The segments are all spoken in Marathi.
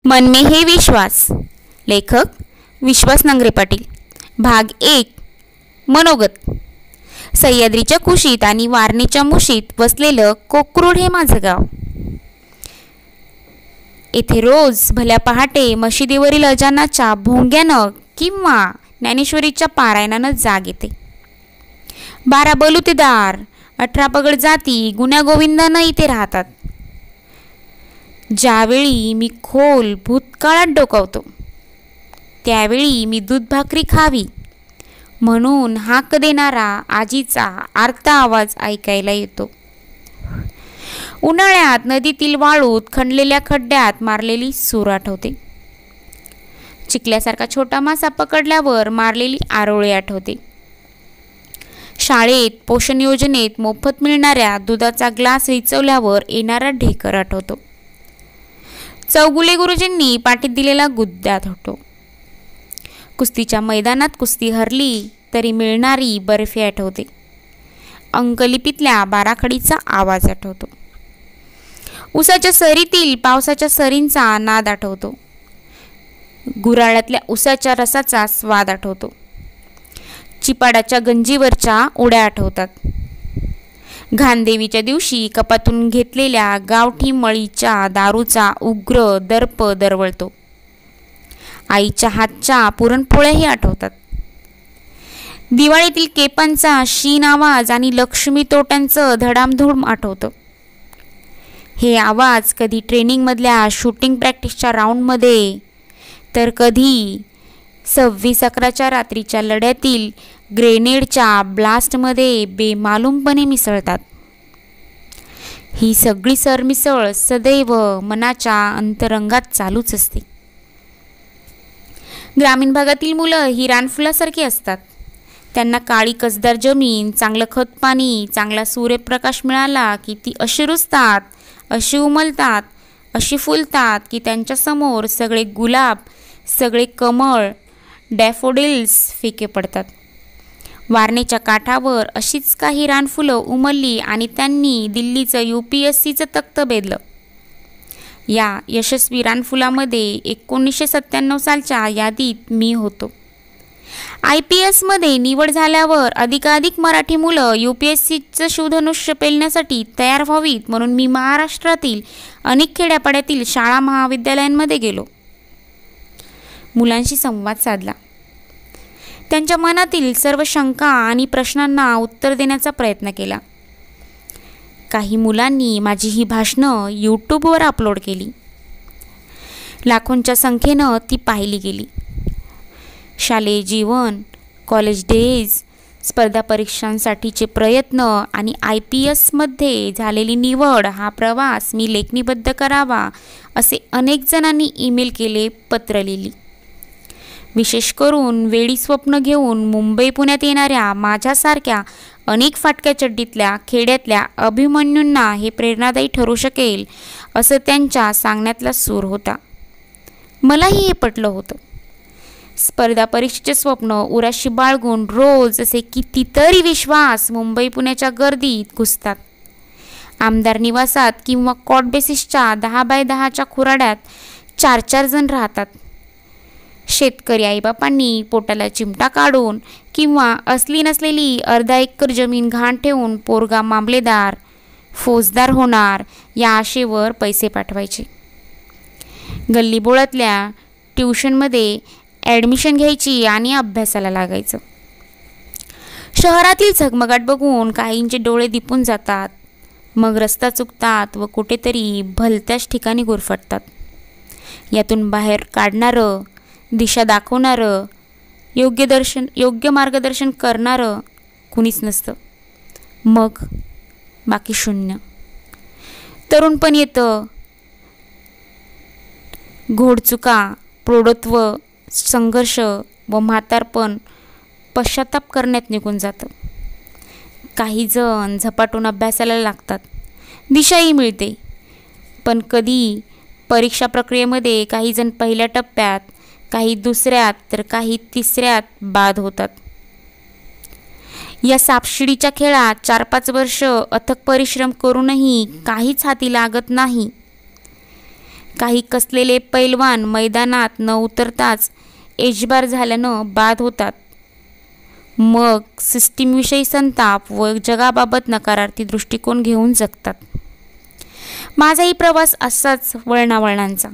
मन में है विश्वास. लेखक विश्वास नांगरे पाटील. भाग 1. मनोगत. सह्याद्रीच्या कुशीत आणि वारणेच्या मुशीत वसलेलं कोकरूड हे माझं गाव. येथे रोज भल्या पहाटे मशिदीवरील अजानाच्या भोंग्यानं किंवा ज्ञानेश्वरीच्या पारायणानं जाग येते. 12 बलुतेदार, 18 पगड जाती गुण्यागोविंदानं इथे राहतात. ज्यावेळी मी खोल भूतकाळात डोकावतो त्यावेळी मी दूध भाकरी खावी म्हणून हाक देणारा आजीचा आर्ता आवाज ऐकायला येतो. उन्हाळ्यात नदीतील वाळूत खणलेल्या खड्ड्यात मारलेली सूर आठवते. चिखल्यासारखा छोटा मासा पकडल्यावर मारलेली आरोळी आठवते. शाळेत पोषण योजनेत मोफत मिळणाऱ्या दुधाचा ग्लास विचवल्यावर येणारा ढेकर आठवतो. चौगुले गुरुजींनी पाठीत दिलेला गुद्दा आठवतो. कुस्तीच्या मैदानात कुस्ती हरली तरी मिळणारी बर्फी आठवते. अंकलिपीतल्या बाराखडीचा आवाज आठवतो. उसाच्या सरीतील पावसाच्या सरींचा नाद आठवतो. गुराळ्यातल्या उसाच्या रसाचा स्वाद आठवतो. चिपाडाच्या गंजीवरच्या उड्या आठवतात. घानदेवीच्या दिवशी कपातून घेतलेल्या गावठी मळीच्या दारूचा उग्र दर्प दरवळतो. आईच्या हातच्या पुरणपोळ्याही आठवतात. दिवाळीतील केपांचा शीन आवाज आणि लक्ष्मी तोट्यांचं धडामधूम आठवतं. हे आवाज कधी ट्रेनिंगमधल्या शूटिंग प्रॅक्टिसच्या राऊंडमध्ये तर कधी 26/11च्या रात्रीच्या लढ्यातील ग्रेनेडच्या ब्लास्टमध्ये बेमालूमपणे मिसळतात. ही सगळी सरमिसळ सदैव मनाच्या अंतरंगात चालूच असते. ग्रामीण भागातील मुलं ही रानफुलासारखी असतात. त्यांना काळी कसदार जमीन, चांगलं खत पाणी, चांगला सूर्यप्रकाश मिळाला की ती अशी रुजतात, अशी उमलतात, अशी फुलतात की त्यांच्यासमोर सगळे गुलाब, सगळे कमळ, डॅफोडिल्स फिके पडतात. वारणेच्या काठावर अशीच काही रानफुलं उमलली आणि त्यांनी दिल्लीचं UPSCचं तख्त बेदलं. या यशस्वी रानफुलामध्ये 1997 सालच्या यादीत मी होतो. IPS मध्ये निवड झाल्यावर अधिकाधिक मराठी मुलं UPSCचं शिवधनुष्य पेलण्यासाठी तयार व्हावीत म्हणून मी महाराष्ट्रातील अनेक खेड्यापाड्यातील शाळा महाविद्यालयांमध्ये गेलो. मुलांशी संवाद साधला. त्यांच्या मनातील सर्व शंका आणि प्रश्नांना उत्तर देण्याचा प्रयत्न केला. काही मुलांनी माझी ही भाषणं YouTubeवर अपलोड केली. लाखोंच्या संख्येनं ती पाहिली गेली. शालेय जीवन, कॉलेज डेज, स्पर्धा परीक्षांसाठीचे प्रयत्न आणि IPSमध्ये झालेली निवड हा प्रवास मी लेखणीबद्ध करावा असे अनेक जणांनी ईमेल केले, पत्र लिहिली. विशेष करून वेडी स्वप्न घेऊन मुंबई पुण्यात येणाऱ्या माझ्यासारख्या अनेक फाटक्या चड्डीतल्या खेड्यातल्या अभिमन्यूंना हे प्रेरणादायी ठरू शकेल असं त्यांच्या सांगण्यातला सूर होता. मलाही हे पटलं होतं. स्पर्धा परीक्षेचे स्वप्न उराशी बाळगून रोज असे कितीतरी विश्वास मुंबई पुण्याच्या गर्दीत घुसतात. आमदार निवासात किंवा कॉट बेसिसच्या 10x10च्या खुराड्यात 4-4 जण राहतात. शेतकरी आईबापांनी पोटाला चिमटा काढून किंवा असली नसलेली अर्धा एकर जमीन घाण ठेवून पोरगा मामलेदार, फौजदार होणार या आशेवर पैसे पाठवायचे. गल्लीबोळातल्या ट्युशनमध्ये ॲडमिशन घ्यायची आणि अभ्यासाला लागायचं. शहरातील झगमगाट बघून काहींचे डोळे दिपून जातात. मग रस्ता चुकतात व कुठेतरी भलत्याच ठिकाणी गुरफटतात. यातून बाहेर काढणारं, दिशा दाखवणारं, योग्य मार्गदर्शन करणारं कुणीच नसतं. मग बाकी शून्य. तरुणपण येतं. घोडचुका, प्रौढत्व, संघर्ष व म्हातारपण पश्चाताप करण्यात निघून जातं. काही जण झपाटून अभ्यासाला लागतात. दिशाही मिळते. पण कधी परीक्षा प्रक्रियेमध्ये काही जण पहिल्या टप्प्यात, काही दुसऱ्यात तर काही तिसऱ्यात बाद होतात. या सापशिडीच्या खेळात 4-5 वर्ष अथक परिश्रम करूनही काहीच हाती लागत नाही. काही कसलेले पैलवान मैदानात न उतरताच एजबार झाल्यानं बाद होतात. मग सिस्टीमविषयी संताप व जगाबाबत नकारार्थी दृष्टिकोन घेऊन जगतात. माझाही प्रवास असाच वळणावळणांचा.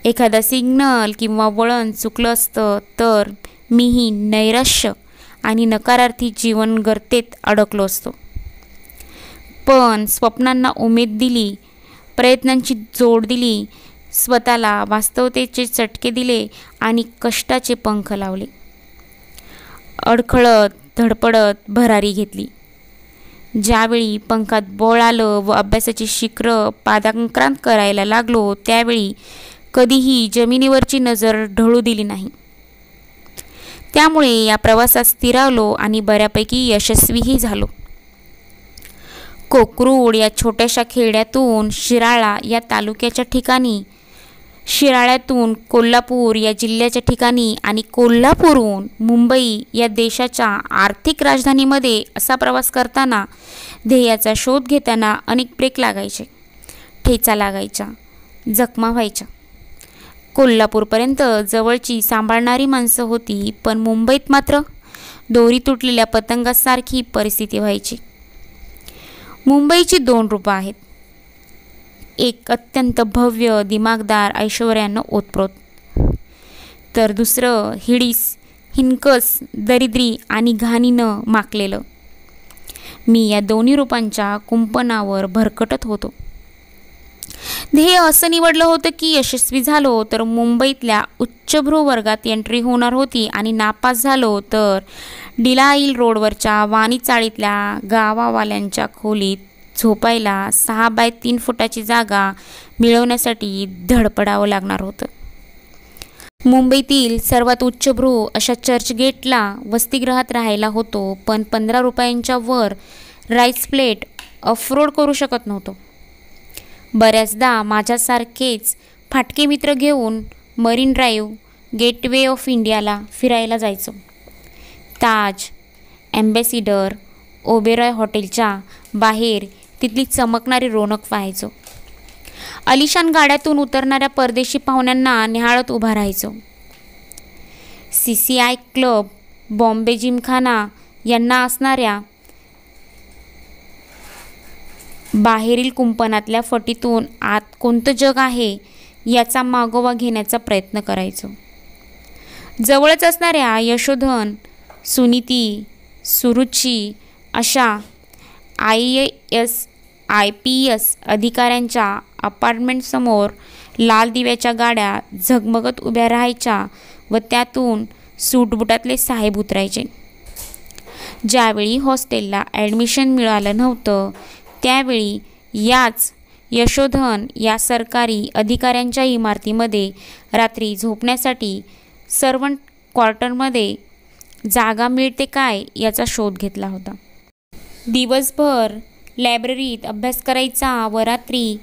एखादा सिग्नल किंवा वळण चुकलं असतं तर मीही नैराश्य आणि नकारार्थी जीवन गर्तेत अडकलो असतो. पण स्वप्नांना उमेद दिली, प्रयत्नांची जोड दिली, स्वतःला वास्तवतेचे चटके दिले आणि कष्टाचे पंख लावले. अडखळत धडपडत भरारी घेतली. ज्यावेळी पंखात बळ आलं व अभ्यासाची शिखरं पादाक्रांत करायला लागलो त्यावेळी कधीही जमिनीवरची नजर ढळू दिली नाही. त्यामुळे या प्रवासात स्थिरावलो आणि बऱ्यापैकी यशस्वीही झालो. कोकरूड या छोट्याशा खेड्यातून शिराळा या तालुक्याच्या ठिकाणी, शिराळ्यातून कोल्हापूर या जिल्ह्याच्या ठिकाणी आणि कोल्हापूरहून मुंबई या देशाच्या आर्थिक राजधानीमध्ये असा प्रवास करताना ध्येयाचा शोध घेताना अनेक ब्रेक लागायचे, ठेचा लागायच्या, जखमा व्हायच्या. कोल्हापूरपर्यंत जवळची सांभाळणारी माणसं होती, पण मुंबईत मात्र दोरी तुटलेल्या पतंगासारखी परिस्थिती व्हायची. मुंबईची 2 रूपं आहेत. एक अत्यंत भव्य दिमागदार ऐश्वर्यानं ओतप्रोत, तर दुसरं हिडीस, हिणकस, दरिद्री आणि घाणीनं माखलेलं. मी या दोन्ही रूपांच्या कुंपणावर भरकटत होतो. ध्येय असं निवडलं होतं की यशस्वी झालो तर मुंबईतल्या उच्चभ्रू वर्गात एंट्री होणार होती आणि नापास झालो तर डिलाईल रोडवरच्या वाणी चाळीतल्या गावावाल्यांच्या खोलीत झोपायला 6 बाय 3 फुटाची जागा मिळवण्यासाठी धडपडावं लागणार होतं. मुंबईतील सर्वात उच्चभ्रू अशा चर्चगेटला वसतिगृहात राहायला होतो, पण 15 रुपयांच्या वर राईस प्लेट अफोर्ड करू शकत नव्हतो. बऱ्याचदा माझ्यासारखेच फाटके मित्र घेऊन मरीन ड्राईव्ह, गेटवे ऑफ इंडियाला फिरायला जायचो. ताज, ॲम्बॅसिडर, ओबेरॉय हॉटेलच्या बाहेर तिथली चमकणारी रोनक पाहायचो. आलिशान गाड्यातून उतरणाऱ्या परदेशी पाहुण्यांना निहाळत उभा राहायचो. CCI क्लब, बॉम्बे जिमखाना यांना असणाऱ्या बाहेरील कुंपणातल्या फटीतून आत कोणतं जग आहे याचा मागोवा घेण्याचा प्रयत्न करायचो. जवळच असणाऱ्या यशोधन, सुनीती, सुरुची अशा IAS, IPS अधिकाऱ्यांच्या अपार्टमेंटसमोर लाल दिव्याच्या गाड्या झगमगत उभ्या राहायच्या व त्यातून सूटबुटातले साहेब उतरायचे. ज्यावेळी हॉस्टेलला ॲडमिशन मिळालं नव्हतं त्यावेळी याच यशोधन या सरकारी अधिकाऱ्यांच्या इमारतीमध्ये रात्री झोपण्यासाठी सर्वंट क्वार्टरमध्ये जागा मिळते काय याचा शोध घेतला होता. दिवसभर लायब्ररीत अभ्यास करायचा व रात्री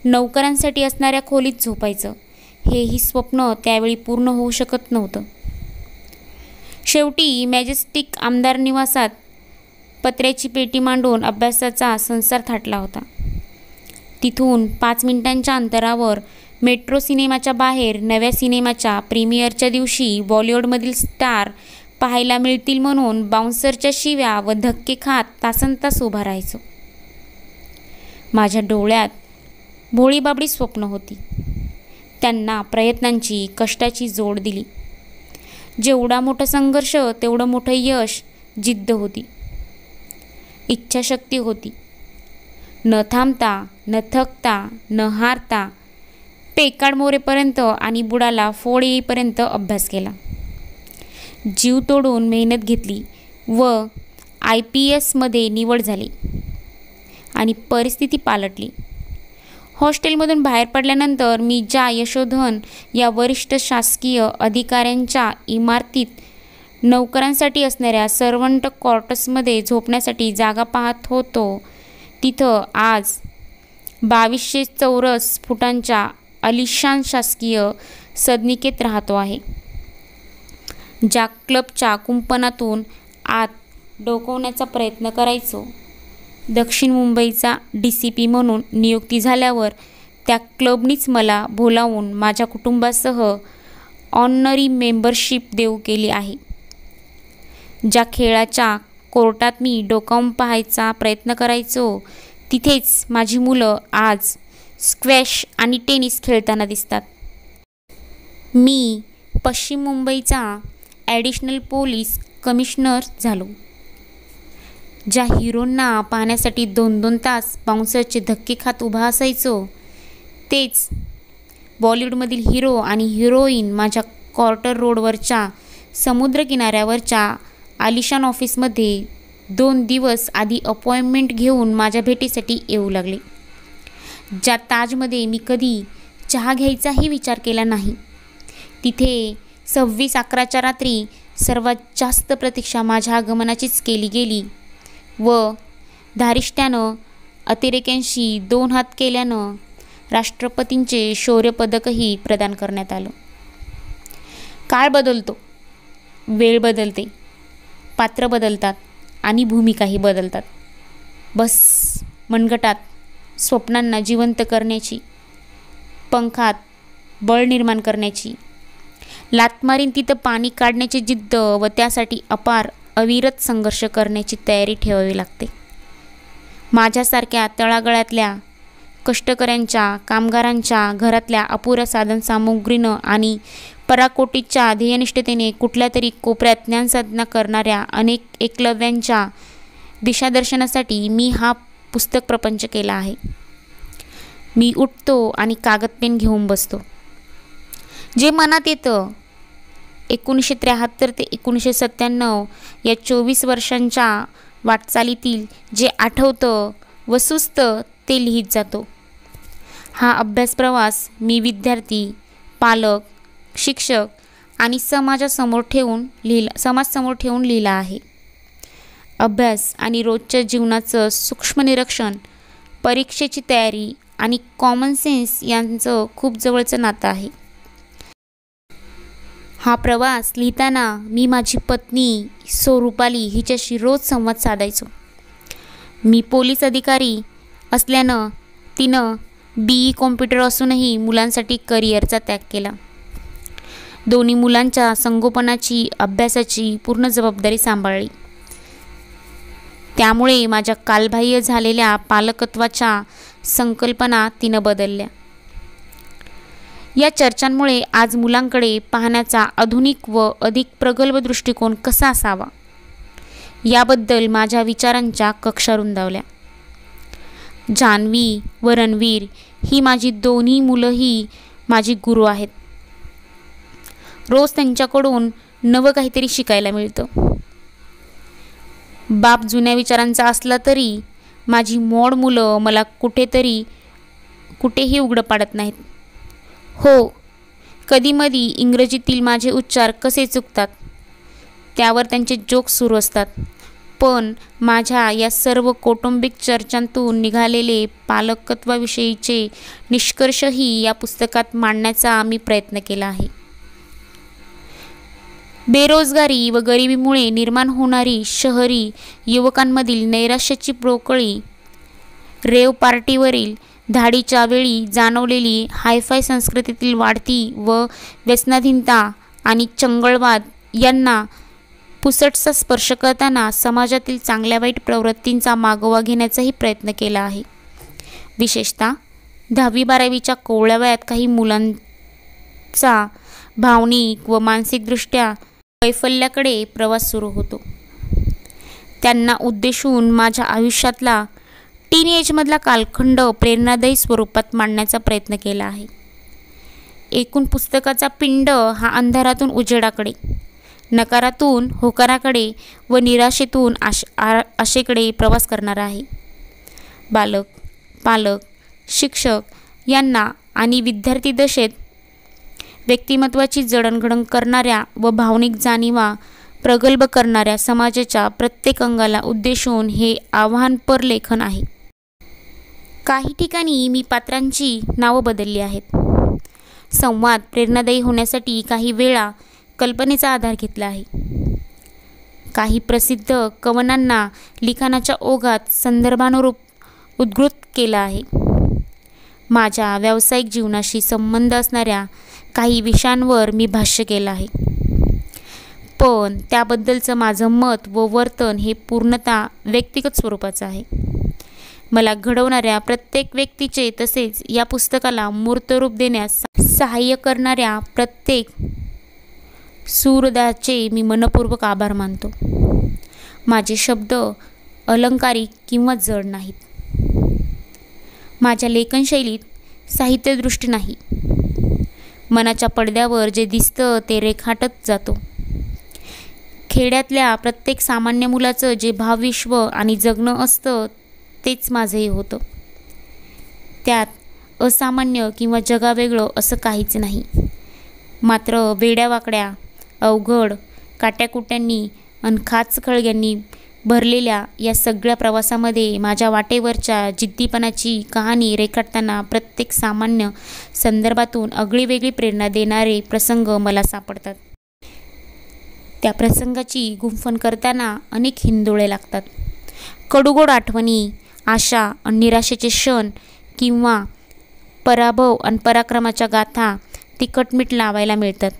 नौकरांसाठी असणाऱ्या खोलीत झोपायचं, हेही स्वप्न त्यावेळी पूर्ण होऊ शकत नव्हतं. शेवटी मॅजेस्टिक आमदार निवासात पत्र्याची पेटी मांडून अभ्यासाचा संसार थाटला होता. तिथून 5 मिनिटांच्या अंतरावर मेट्रो सिनेमाच्या बाहेर नव्या सिनेमाच्या प्रीमियरच्या दिवशी बॉलिवूडमधील स्टार पाहायला मिळतील म्हणून बाउन्सरच्या शिव्या व धक्के खात तासनतास उभा राहायचो. माझ्या डोळ्यात भोळीबाबडी स्वप्न होती. त्यांना प्रयत्नांची, कष्टाची जोड दिली. जेवढा मोठा संघर्ष तेवढं मोठं यश, जिद्द होती, इच्छाशक्ती होती. न थांबता, न थकता, न हारता पेकाड मोरेपर्यंत आणि बुडाला फोड येईपर्यंत अभ्यास केला. जीव तोडून मेहनत घेतली व IPSमध्ये निवड झाली आणि परिस्थिती पालटली. हॉस्टेलमधून बाहेर पडल्यानंतर मी ज्या यशोधन या वरिष्ठ शासकीय अधिकाऱ्यांच्या इमारतीत नौकरांसाठी असणाऱ्या सर्वंट क्वार्टर्समध्ये झोपण्यासाठी जागा पाहत होतो तिथं आज 2200 चौरस फुटांच्या आलिशान शासकीय सदनिकेत राहतो आहे. ज्या क्लबच्या कुंपणातून आत डोकवण्याचा प्रयत्न करायचो. दक्षिण मुंबईचा DCP म्हणून नियुक्ती झाल्यावर त्या क्लबनीच मला बोलावून माझ्या कुटुंबासह ऑनरी मेंबरशिप देऊ केली आहे. ज्या खेळाच्या कोर्टात मी डोकावून पाहायचा प्रयत्न करायचो, तिथेच माझी मुलं आज स्क्वॅश आणि टेनिस खेळताना दिसतात. मी पश्चिम मुंबईचा ॲडिशनल पोलीस कमिशनर झालो. ज्या हिरोंना पाहण्यासाठी 2-2 तास बाउन्सरचे धक्के खात उभा असायचो, तेच बॉलिवूडमधील हिरो आणि हिरोईन माझ्या क्वार्टर रोडवरच्या समुद्रकिनाऱ्यावरच्या आलिशान ऑफिसमध्ये 2 दिवस आधी अपॉइंटमेंट घेऊन माझ्या भेटीसाठी येऊ लागले. ज्या ताजमध्ये मी कधी चहा घ्यायचाही विचार केला नाही, तिथे 26/11च्या रात्री सर्वात जास्त प्रतीक्षा माझ्या आगमनाचीच केली गेली व धारिष्ट्यानं अतिरेक्यांशी 2 हात केल्यानं राष्ट्रपतींचे शौर्य पदकही प्रदान करण्यात आलं. काळ बदलतो, वेळ बदलते, पात्र बदलतात आणि भूमिकाही बदलतात. बस मनगटात स्वप्नांना जिवंत करण्याची, पंखात बळ निर्माण करण्याची, लात मारीन तिथं पाणी काढण्याची जिद्द व त्यासाठी अपार अविरत संघर्ष करण्याची तयारी ठेवावी लागते. माझ्यासारख्या तळागाळातल्या कष्टकऱ्यांच्या, कामगारांच्या घरातल्या अपुऱ्या साधनसामुग्रीनं आणि पराकोटीच्या ध्येयनिष्ठतेने कुठल्या तरी कोपऱ्यात ज्ञानसाधना करणाऱ्या अनेक एकलव्यांच्या दिशादर्शनासाठी मी हा पुस्तक प्रपंच केला आहे. मी उठतो आणि कागद पेन घेऊन बसतो. जे मनात येतं 1973 ते 1997 या 24 वर्षांच्या वाटचालीतील जे आठवतं व सुचतं ते लिहित जातो. हा अभ्यासप्रवास मी विद्यार्थी, पालक, शिक्षक आणि समाजासमोर ठेवून लिहिला आहे. अभ्यास आणि रोजच्या जीवनाचं सूक्ष्म निरीक्षण, परीक्षेची तयारी आणि कॉमन सेन्स यांचं खूप जवळचं नातं आहे. हा प्रवास लिहिताना मी माझी पत्नी रुपाली हिच्याशी रोज संवाद साधायचो. मी पोलीस अधिकारी असल्यानं तिनं BE कॉम्प्युटर असूनही मुलांसाठी करिअरचा त्याग केला. दोन्ही मुलांच्या संगोपनाची, अभ्यासाची पूर्ण जबाबदारी सांभाळली. त्यामुळे माझ्या कालबाह्य झालेल्या पालकत्वाच्या संकल्पना तिनं बदलल्या. या चर्चांमुळे आज मुलांकडे पाहण्याचा आधुनिक व अधिक प्रगल्भ दृष्टिकोन कसा असावा याबद्दल माझ्या विचारांच्या कक्षा रुंदावल्या. जान्हवी व रणवीर ही माझी दोन्ही मुलंही माझी गुरु आहेत. रोज त्यांच्याकडून नवं काहीतरी शिकायला मिळतं. बाप जुन्या विचारांचा असला तरी माझी मोड मुलं मला कुठेही उघडं पाडत नाहीत. हो, कधीमधी इंग्रजीतील माझे उच्चार कसे चुकतात त्यावर त्यांचे जोक्स सुरू असतात, पण माझ्या या सर्व कौटुंबिक चर्चांतून निघालेले पालकत्वाविषयीचे निष्कर्षही या पुस्तकात मांडण्याचा मी प्रयत्न केला आहे. बेरोजगारी व गरिबीमुळे निर्माण होणारी शहरी युवकांमधील नैराश्याची पोकळी, रेव पार्टीवरील धाडीच्या वेळी जाणवलेली हायफाय संस्कृतीतील वाढती व व्यसनाधीनता आणि चंगळवाद यांना पुसटसा स्पर्श करताना समाजातील चांगल्या वाईट प्रवृत्तींचा मागोवा घेण्याचाही प्रयत्न केला आहे. विशेषतः 10वी-12वीच्या कोवळ्या वयात काही मुलांचा भावनिक व मानसिकदृष्ट्या वैफल्याकडे प्रवास सुरू होतो. त्यांना उद्देशून माझ्या आयुष्यातला टीनएजमधला कालखंड प्रेरणादायी स्वरूपात मांडण्याचा प्रयत्न केला आहे. एकूण पुस्तकाचा पिंड हा अंधारातून उजेडाकडे, नकारातून होकाराकडे व निराशेतून आशेकडे प्रवास करणारा आहे. बालक, पालक, शिक्षक यांना आणि विद्यार्थी दशेत व्यक्तिमत्वाची जडणघडण करणाऱ्या व भावनिक जाणीवा प्रगल्भ करणाऱ्या समाजाच्या प्रत्येक अंगाला उद्देशून हे आव्हानपर लेखन आहे. काही ठिकाणी मी पात्रांची नावं बदलली आहेत. संवाद प्रेरणादायी होण्यासाठी काही वेळा कल्पनेचा आधार घेतला आहे. काही प्रसिद्ध कवनांना लिखाणाच्या ओघात संदर्भानुरूप उद्धृत केलं आहे. माझ्या व्यावसायिक जीवनाशी संबंध असणाऱ्या काही विषयांवर मी भाष्य केलं आहे, पण त्याबद्दलचं माझं मत व वर्तन हे पूर्णतः व्यक्तिगत स्वरूपाचं आहे. मला घडवणाऱ्या प्रत्येक व्यक्तीचे तसेच या पुस्तकाला मूर्तरूप देण्यास सहाय्य करणाऱ्या प्रत्येक सुहृदाचे मी मनपूर्वक आभार मानतो. माझे शब्द अलंकारिक किंवा जड नाहीत. माझ्या लेखनशैलीत साहित्यदृष्टी नाही. मनाच्या पडद्यावर जे दिसतं ते रेखाटत जातो. खेड्यातल्या प्रत्येक सामान्य मुलाचं जे भावविश्व आणि जगणं असतं तेच माझंही होतं. त्यात असामान्य किंवा जगावेगळं असं काहीच नाही. मात्र वेड्यावाकड्या, अवघड, काट्याकुट्यांनी आणि खाचखळग्यांनी भरलेल्या या सगळ्या प्रवासामध्ये माझ्या वाटेवरच्या जिद्दीपणाची कहाणी रेखाटताना प्रत्येक सामान्य संदर्भातून आगळीवेगळी प्रेरणा देणारे प्रसंग मला सापडतात. त्या प्रसंगाची गुंफण करताना अनेक हिंदोळे लागतात. कडूगोड आठवणी, आशा आणि निराशेचे क्षण किंवा पराभव आणि पराक्रमाच्या गाथा तिखटमीठ लावायला मिळतात.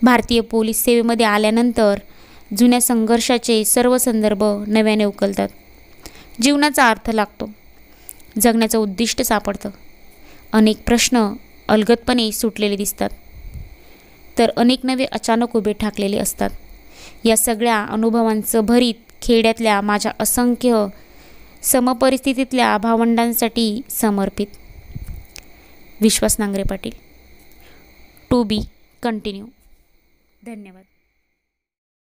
भारतीय पोलीस सेवेमध्ये आल्यानंतर जुन्या संघर्षाचे सर्व संदर्भ नव्याने उकलतात. जीवनाचा अर्थ लागतो. जगण्याचं उद्दिष्ट सापडतं. अनेक प्रश्न अलगदपणे सुटलेले दिसतात, तर अनेक नवे अचानक उभे ठाकलेले असतात. या सगळ्या अनुभवांचं भरीत खेड्यातल्या माझ्या असंख्य समपरिस्थितीतल्या भावंडांसाठी समर्पित. Vishwas Nangare Patil. To be continued. धन्यवाद.